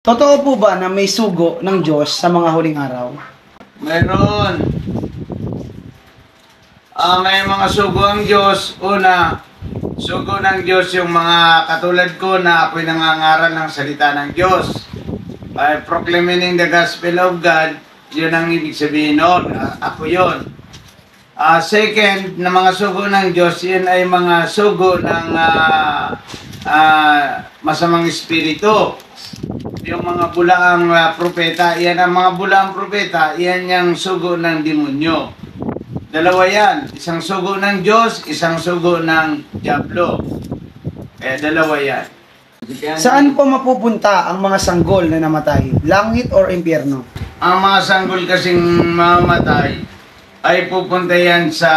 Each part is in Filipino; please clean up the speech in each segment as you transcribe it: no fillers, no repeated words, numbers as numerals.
Totoo po ba na may sugo ng Diyos sa mga huling araw? Meron. May mga sugo ang Diyos. Una, sugo ng Diyos yung mga katulad ko na ako'y nangangaral ng salita ng Diyos. By proclaiming the gospel of God, yun ang ibig sabihin nun. Ako yun. Second, na mga sugo ng Diyos, yun ay mga sugo ng masamang espiritu. Yung mga bulaang propeta, yan ang mga bulaang propeta, yan yung sugo ng demonyo. Dalawa yan, isang sugo ng Diyos, isang sugo ng Diablo. Dalawa yan. Saan po mapupunta ang mga sanggol na namatay? Langit or impyerno? Ang mga sanggol kasing mamatay ay pupunta yan sa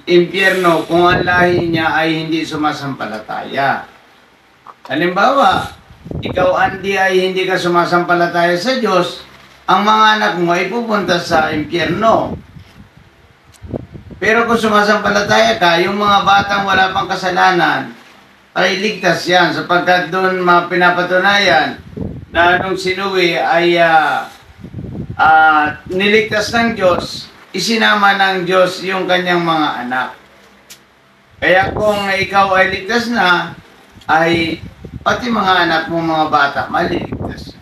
impyerno kung ang lahi niya ay hindi sumasampalataya. Halimbawa, ikaw, Andy, ay hindi ka sumasampalataya sa Diyos, ang mga anak mo ay pupunta sa impyerno. Pero kung sumasampalataya ka, yung mga batang wala pang kasalanan, ay ligtas yan, sapagkat doon pinapatunayan na nung sinuwi ay niligtas ng Diyos, isinama ng Diyos yung kanyang mga anak. Kaya kung ikaw ay ligtas na, ay pati mga anak mo, mga bata, maliligtas.